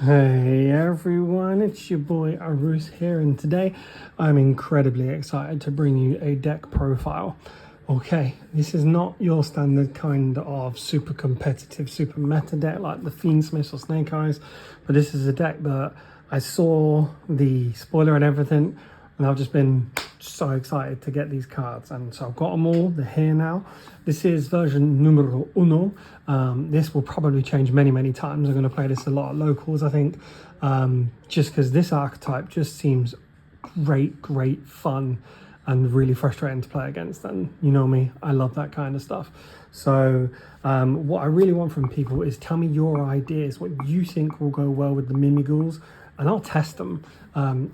Hey everyone, it's your boy Arus here, and today I'm incredibly excited to bring you a deck profile. Okay, this is not your standard kind of super competitive, super meta deck like the Fiendsmiths or Snake Eyes, but this is a deck that I saw the spoiler and everything, and I've just been so excited to get these cards, and so I've got them all. They're here now. This is version numero uno. This will probably change many times. I'm going to play this a lot at locals, I think, just because this archetype just seems great fun and really frustrating to play against. And you know me, I love that kind of stuff. So what I really want from people is tell me your ideas, what you think will go well with the Mimighouls, and I'll test them.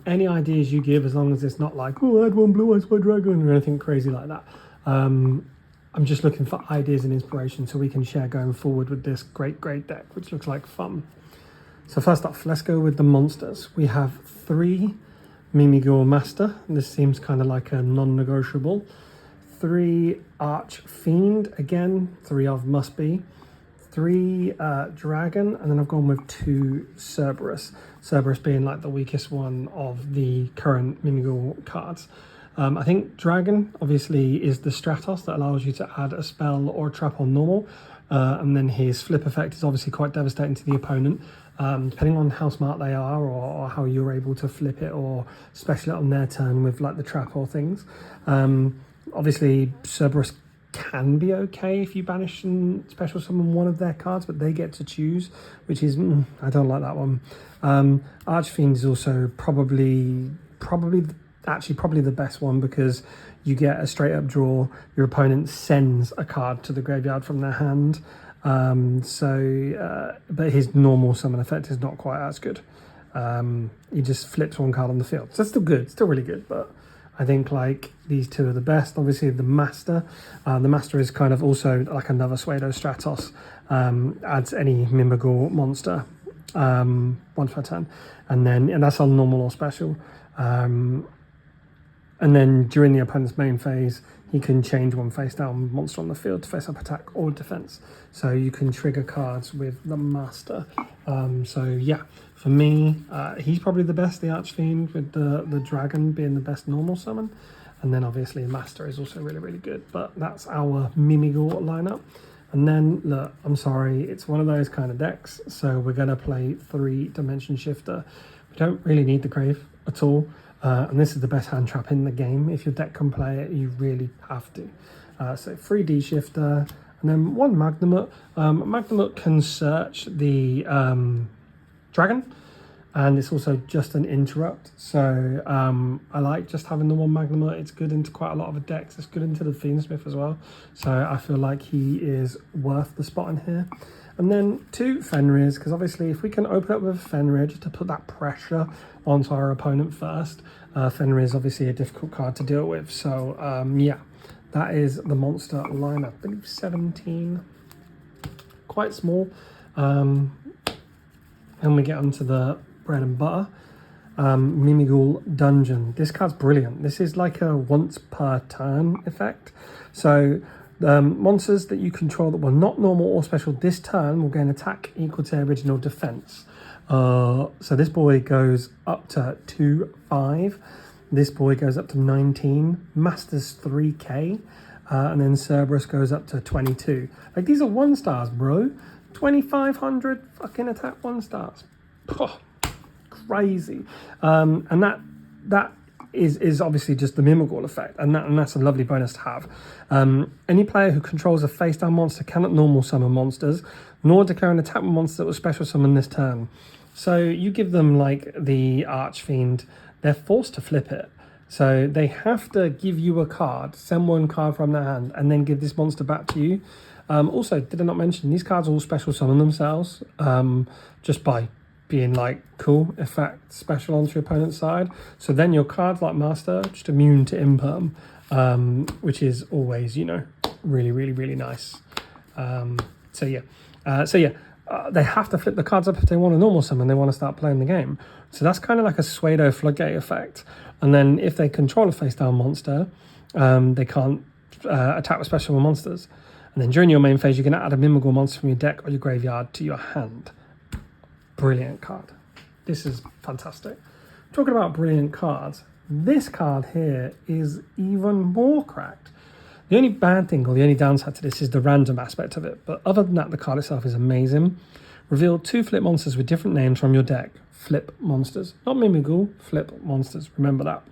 Any ideas you give, as long as it's not like, oh, I had one blue eyes white dragon or anything crazy like that. I'm just looking for ideas and inspiration so we can share going forward with this great deck, which looks like fun. So first off, let's go with the monsters. We have 3 Mimighoul Master. This seems kind of like a non-negotiable. 3 Archfiend, again, 3 of must be. 3 Dragon, and then I've gone with 2 Cerberus. Cerberus being like the weakest one of the current Mimighoul cards. I think Dragon obviously is the Stratos that allows you to add a spell or a trap on normal, and then his flip effect is obviously quite devastating to the opponent, depending on how smart they are or how you're able to flip it or special it on their turn with like the trap or things. Obviously Cerberus can be okay if you banish and special summon one of their cards, but they get to choose, which is I don't like that one. Archfiend is also probably the best one, because you get a straight up draw. Your opponent sends a card to the graveyard from their hand, but his normal summon effect is not quite as good. He just flips one card on the field, so it's still good, still really good, but I think like these 2 are the best. Obviously the Master is kind of also like another Pseudo Stratos, adds any Mimighoul monster once per turn, and that's on normal or special. And then during the opponent's main phase, he can change one face down monster on the field to face up attack or defense. So you can trigger cards with the Master. So yeah, for me, he's probably the best, the Archfiend, with the Dragon being the best normal summon. And then obviously Master is also really good. But that's our Mimighoul lineup. And then, look, I'm sorry, it's one of those kind of decks. So we're going to play 3 Dimension Shifter. We don't really need the Grave at all. And this is the best hand trap in the game. If your deck can play it, you really have to. So 3D Shifter, and then 1 Magnamut. Magnamut can search the Dragon, and it's also just an interrupt. So I like just having the 1 Magnamut. It's good into quite a lot of decks. It's good into the Fiendsmith as well. So I feel like he is worth the spot in here. And then 2 Fenris, because obviously if we can open up with Fenrir just to put that pressure onto our opponent first, Fenrir is obviously a difficult card to deal with. So yeah, that is the monster lineup. I believe 17, quite small. And we get onto the bread and butter. Mimighoul Dungeon. This card's brilliant. This is like a once per turn effect. So monsters that you control that were not normal or special this turn will gain attack equal to their original defense. So this boy goes up to 2/5. This boy goes up to 19. Master's 3k. And then Cerberus goes up to 22. Like, these are 1 stars, bro. 2,500 fucking attack 1 stars. Oh, crazy. And that is obviously just the Mimighoul effect, and that's a lovely bonus to have. Any player who controls a face down monster cannot normal summon monsters, nor declare an attack monster that was special summon this turn. So you give them like the Archfiend, they're forced to flip it. So they have to give you a card, send 1 card from their hand, and then give this monster back to you. Also, did I not mention, these cards all special summon themselves just by being like cool effect special onto your opponent's side. So then your cards like Master just immune to imperm, which is always, you know, really nice. So yeah, they have to flip the cards up if they want a normal summon, they want to start playing the game. So that's kind of like a pseudo floodgate effect. And then if they control a face down monster, they can't attack with special monsters. And then during your main phase, you're going to add a Mimighoul monster from your deck or your graveyard to your hand. brilliant card. This is fantastic. Talking about brilliant cards, this card here is even more cracked. The only bad thing or the only downside to this is the random aspect of it. But other than that, the card itself is amazing. Reveal 2 flip monsters with different names from your deck. Flip monsters. Not Mimighoul, flip monsters. Remember that.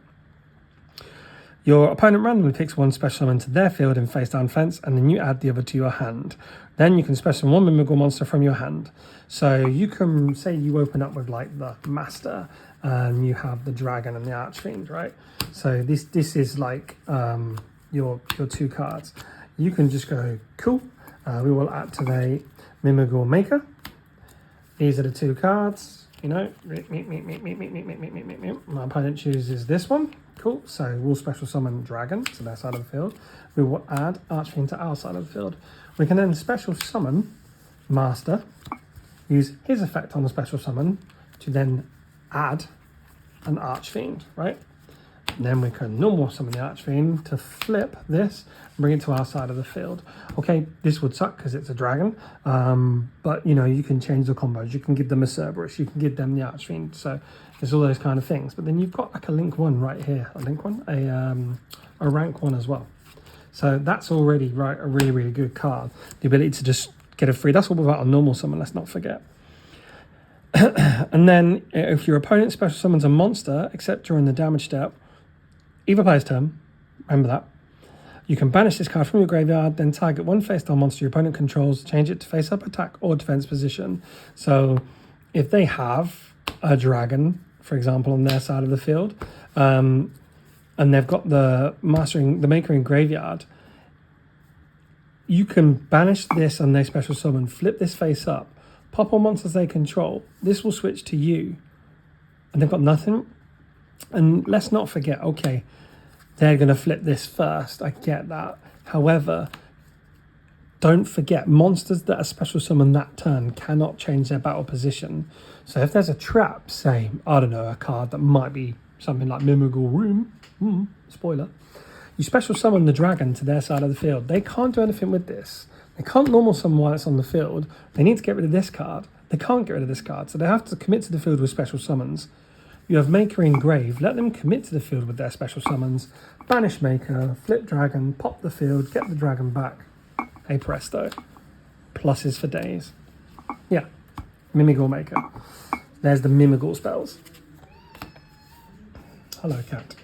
Your opponent randomly picks 1 special summon to their field in face down fence, and then you add the other to your hand. Then you can special summon 1 Mimighoul monster from your hand. So you can say you open up with like the Master, and you have the Dragon and the Archfiend, right? So this is like your 2 cards. You can just go, cool, we will activate Mimighoul Maker. These are the 2 cards, you know, my opponent chooses this one, cool, so we'll special summon Dragon to their side of the field. We will add Archfiend to our side of the field. We can then special summon Master, use his effect on the special summon to then add an Archfiend, right? And then we can normal summon the Archfiend to flip this and bring it to our side of the field. Okay, this would suck because it's a dragon, but you know, you can change the combos. You can give them a Cerberus, you can give them the Archfiend. So there's all those kind of things. But then you've got like a link 1 right here, a link 1, a rank 1 as well. So that's already right a really, really good card. The ability to just get a free. That's all without a normal summon. Let's not forget. And then if your opponent special summons a monster, except during the damage step, either player's turn, remember that, you can banish this card from your graveyard, then target 1 face-down monster your opponent controls, change it to face-up attack or defense position. So if they have a dragon, for example, on their side of the field, and they've got the Maker in graveyard, you can banish this and they special summon, flip this face up, pop all monsters they control. This will switch to you, and they've got nothing. And let's not forget, okay, they're going to flip this first. I get that. However, don't forget, monsters that are special summoned that turn cannot change their battle position. So if there's a trap, say, I don't know, a card that might be something like Mimighoul Room, spoiler, you special summon the dragon to their side of the field. They can't do anything with this. They can't normal summon while it's on the field. They need to get rid of this card. They can't get rid of this card, so they have to commit to the field with special summons. You have Maker in grave, let them commit to the field with their special summons, banish Maker, flip Dragon, pop the field, get the dragon back. Hey presto. Pluses for days. Yeah, Mimighoul Maker. There's the Mimighoul spells. Hello cat.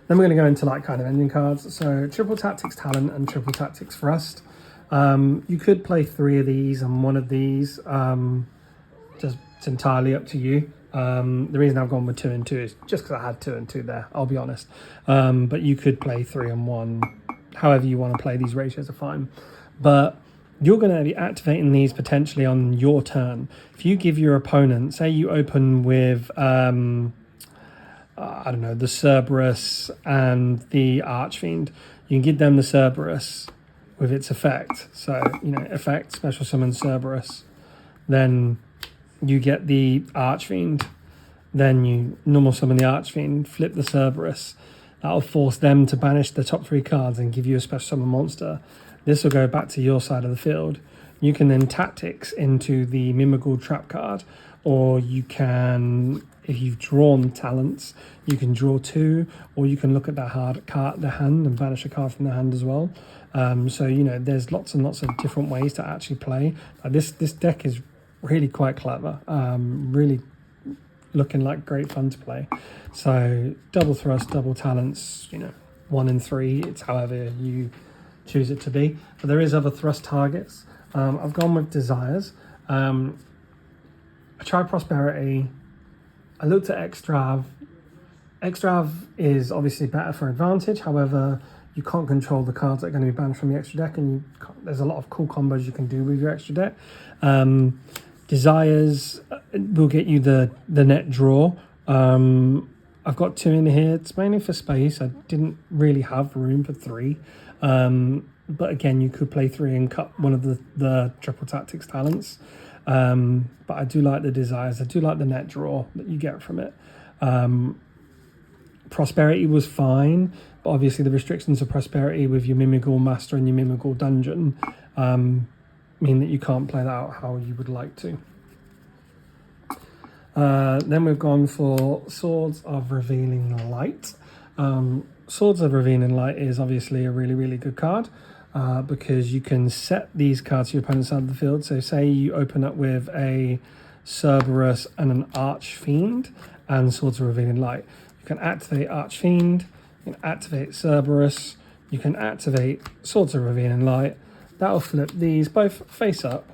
Then we're going to go into like kind of ending cards. So triple Tactics Talent and triple Tactics Thrust. You could play 3 of these and 1 of these. Just it's entirely up to you. The reason I've gone with 2 and 2 is just because I had 2 and 2 there, I'll be honest. But you could play 3 and 1. However you want to play, these ratios are fine. But you're going to be activating these potentially on your turn. If you give your opponent, say you open with, I don't know, the Cerberus and the Archfiend, you can give them the Cerberus with its effect. So, you know, effect, special summon Cerberus. Then you get the Archfiend, then you normal summon the Archfiend, flip the Cerberus. That'll force them to banish the top 3 cards and give you a special summon monster. This will go back to your side of the field. You can then tactics into the Mimighoul trap card, or you can, if you've drawn talents, you can draw 2, or you can look at that the hand and banish a card from the hand as well. So, you know, there's lots and lots of different ways to actually play. This deck is really quite clever, really looking like great fun to play. So double thrust, double talents, you know, 1 and 3, it's however you choose it to be. But there is other thrust targets. I've gone with Desires. I tried Prosperity. I looked at Extrav. Extrav is obviously better for advantage, however, you can't control the cards that are going to be banned from the extra deck, and there's a lot of cool combos you can do with your extra deck. Desires will get you the net draw. I've got 2 in here. It's mainly for space. I didn't really have room for 3. But again, you could play 3 and cut one of the triple tactics talents. But I do like the Desires. I do like the net draw that you get from it. Prosperity was fine, but obviously the restrictions of Prosperity with your Mimighoul Master and your Mimighoul Dungeon mean that you can't play that out how you would like to. Then we've gone for Swords of Revealing Light. Swords of Revealing Light is obviously a really, really good card because you can set these cards to your opponent's side of the field. So say you open up with a Cerberus and an Archfiend and Swords of Revealing Light. You can activate Archfiend, you can activate Cerberus, you can activate Swords of Revealing Light. That'll flip these both face up.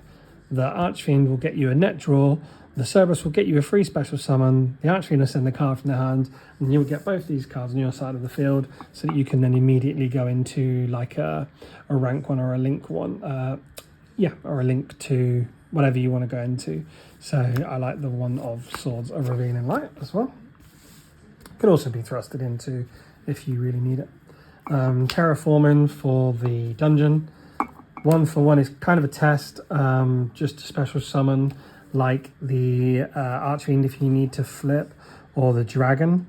The Archfiend will get you a net draw. The Cerberus will get you a free special summon. The Archfiend will send a card from their hand, and you'll get both these cards on your side of the field, so that you can then immediately go into like a rank 1 or a link 1. Or a link to whatever you want to go into. So I like the one of Swords of Revealing Light as well. Could also be thrusted into if you really need it. Terraforming for the dungeon. 1 for 1 is kind of a test, just a special summon like the Archfiend if you need to flip, or the Dragon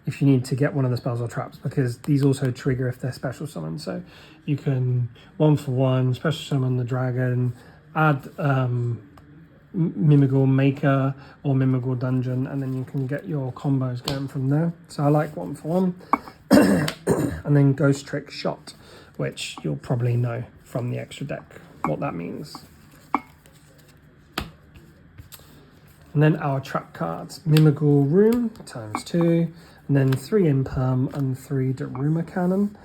if you need to get one of the spells or traps, because these also trigger if they're special summons. So you can 1 for 1 special summon the Dragon, add Mimighoul Maker or Mimighoul Dungeon, and then you can get your combos going from there. So I like 1 for 1. And then Ghost Trick Shot, which you'll probably know from the extra deck what that means. And then our trap cards, Mimighoul Room ×2, and then 3 Imperm and 3 Daruma Cannon.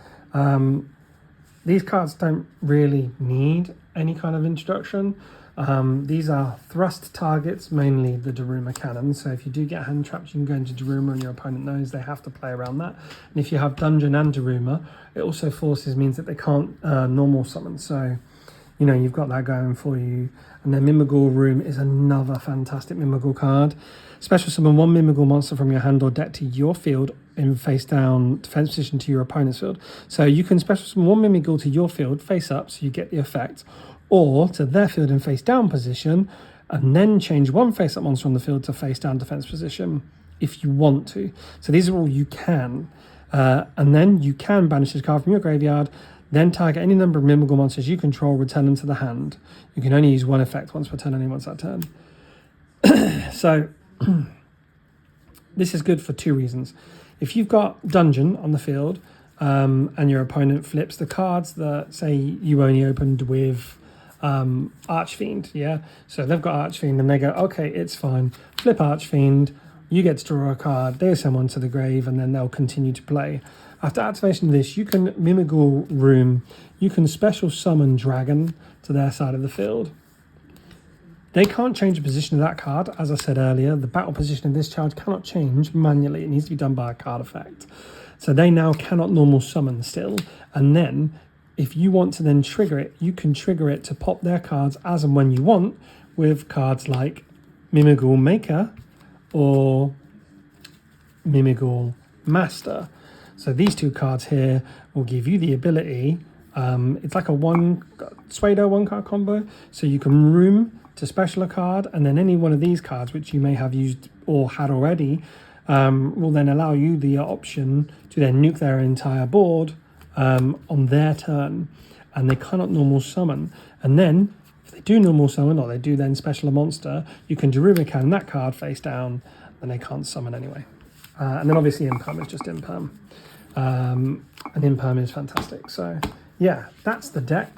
These cards don't really need any kind of introduction. These are thrust targets, mainly the Daruma Cannon. So if you do get hand trapped, you can go into Daruma and your opponent knows they have to play around that. And if you have Dungeon and Daruma, it also means that they can't normal summon. So, you know, you've got that going for you. And then Mimighoul Room is another fantastic Mimighoul card. Special summon 1 Mimighoul monster from your hand or deck to your field in face down defense position to your opponent's field. So you can special summon 1 Mimighoul to your field face up, so you get the effect, or to their field in face down position, and then change 1 face up monster on the field to face down defense position if you want to. So these are all you can. And then you can banish this card from your graveyard, then target any number of Mimighoul monsters you control, return them to the hand. You can only use 1 effect once per turn, only once that turn. So this is good for 2 reasons. If you've got Dungeon on the field and your opponent flips the cards that, say, you only opened with Archfiend, yeah? So they've got Archfiend and they go, okay, it's fine. Flip Archfiend, you get to draw a card, they send one to the grave, and then they'll continue to play. After activation of this, you can Mimighoul Room, you can special summon Dragon to their side of the field. They can't change the position of that card. As I said earlier, the battle position of this charge cannot change manually. It needs to be done by a card effect. So they now cannot normal summon still. And then, if you want to then trigger it, you can trigger it to pop their cards as and when you want with cards like Mimighoul Maker or Mimighoul Master. So these 2 cards here will give you the ability, it's like a Pseudo 1-card combo, so you can room to special a card, and then any one of these cards which you may have used or had already will then allow you the option to then nuke their entire board on their turn, and they cannot normal summon. And then if they do normal summon, or they do then special a monster, you can Daruma Cannon that card face down, and they can't summon anyway. And then obviously Imperm is just Imperm. And Imperm is fantastic. So yeah, that's the deck.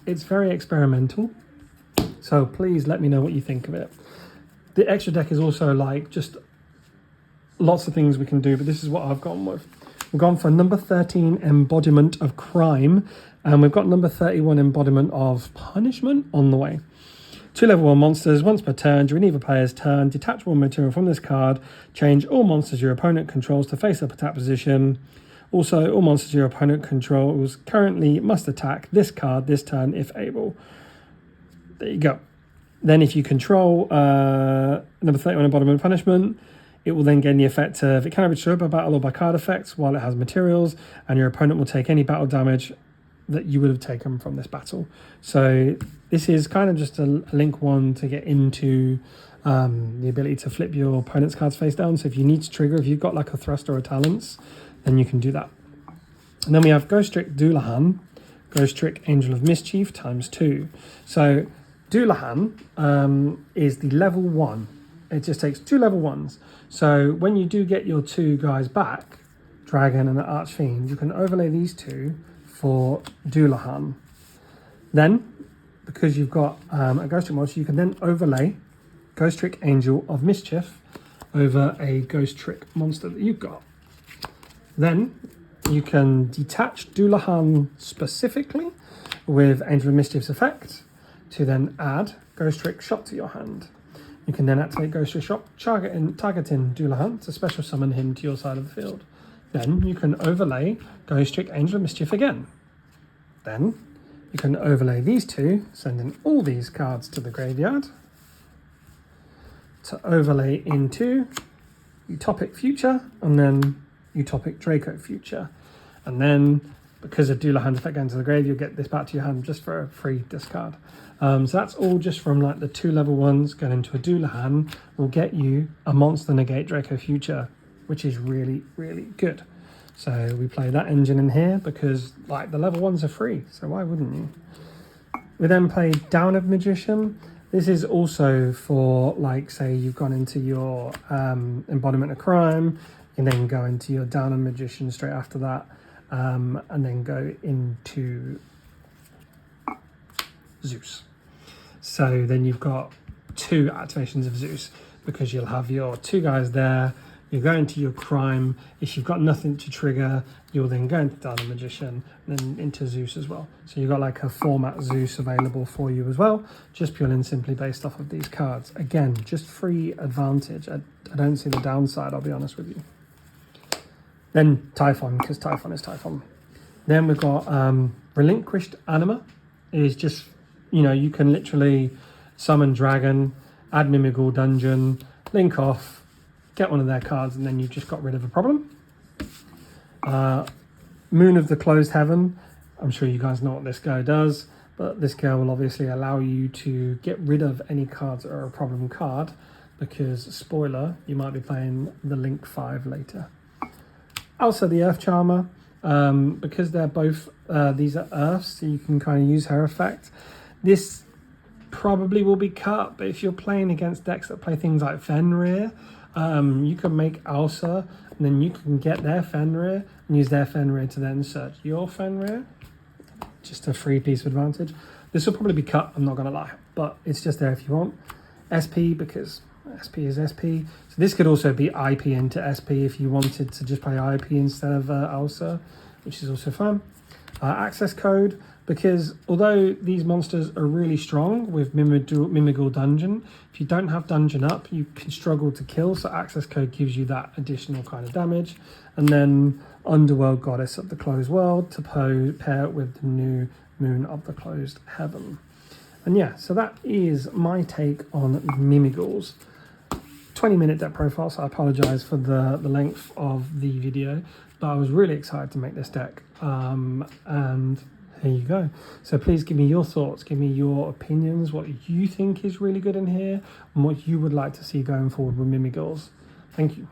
It's very experimental, so please let me know what you think of it. The extra deck is also like just lots of things we can do, but this is what I've gone with. We've gone for number 13, Embodiment of Crime, and we've got number 31, Embodiment of Punishment on the way. 2 level 1 monsters, once per turn, during either player's turn, detach 1 material from this card, change all monsters your opponent controls to face up attack position. Also, all monsters your opponent controls currently must attack this card this turn if able. There you go. Then if you control number 31, Embodiment of Punishment, it will then gain the effect of, it cannot be destroyed by battle or by card effects while it has materials, and your opponent will take any battle damage that you would have taken from this battle. So this is kind of just a link 1 to get into the ability to flip your opponent's cards face down. So if you need to trigger, if you've got like a thrust or a talents, then you can do that. And then we have Ghost Trick Doulahan, Ghost Trick Angel of Mischief ×2. So Dullahan is the level 1. It just takes 2 level 1s. So when you do get your 2 guys back, Dragon and the Archfiend, you can overlay these 2 for Dullahan. Then, because you've got a Ghost Trick monster, you can then overlay Ghost Trick Angel of Mischief over a Ghost Trick monster that you've got. Then you can detach Dullahan specifically with Angel of Mischief's effect to then add Ghost Trick Shot to your hand. You can then activate Ghost Trick Shot, targeting Dullahan to special summon him to your side of the field. Then you can overlay Ghost Trick Angel of Mischief again. Then you can overlay these 2, sending all these cards to the graveyard to overlay into Utopic Future and then Utopic Draco Future. And then, because of Dullahan's effect going to the grave, you'll get this back to your hand just for a free discard. So that's all just from like the 2 level 1s going into a Dullahan will get you a Monster Negate Draco Future, which is really, really good. So we play that engine in here because like the level 1s are free, so why wouldn't you? We then play Down of Magician. This is also for like, say you've gone into your Embodiment of Crime, you can then go into your Down of Magician straight after that, and then go into Zeus. So then you've got 2 activations of Zeus because you'll have your 2 guys there. You go into your crime. If you've got nothing to trigger, you'll then go into Down of Magician and then into Zeus as well. So you've got like a format Zeus available for you as well, just purely and simply based off of these cards. Again, just free advantage. I don't see the downside, I'll be honest with you. Then Typhon, because Typhon is Typhon. Then we've got Relinquished Anima. Is just, you know, you can literally summon Dragon, add Mimighoul Dungeon, link off, get one of their cards, and then you've just got rid of a problem. Moon of the Closed Heaven. I'm sure you guys know what this guy does, but this guy will obviously allow you to get rid of any cards that are a problem card because, spoiler, you might be playing the Link 5 later. Also the Earth Charmer, because they're both, these are Earths, so you can kind of use her effect. This probably will be cut, but if you're playing against decks that play things like Fenrir, you can make Alsa, and then you can get their Fenrir and use their Fenrir to then search your Fenrir. Just a free piece of advantage. This will probably be cut, I'm not going to lie, but it's just there if you want. SP, because SP is SP. So this could also be IP into SP if you wanted to just play IP instead of Alsa, which is also fun. Access code, because although these monsters are really strong with Mimighoul Dungeon, if you don't have Dungeon up, you can struggle to kill, so access code gives you that additional kind of damage. And then Underworld Goddess of the Closed World to pair it with the new Moon of the Closed Heaven. And yeah, so that is my take on Mimighouls. 20-minute deck profile, so I apologize for the length of the video, but I was really excited to make this deck, and there you go. So please give me your thoughts, give me your opinions, what you think is really good in here, and what you would like to see going forward with Mimighouls. Thank you.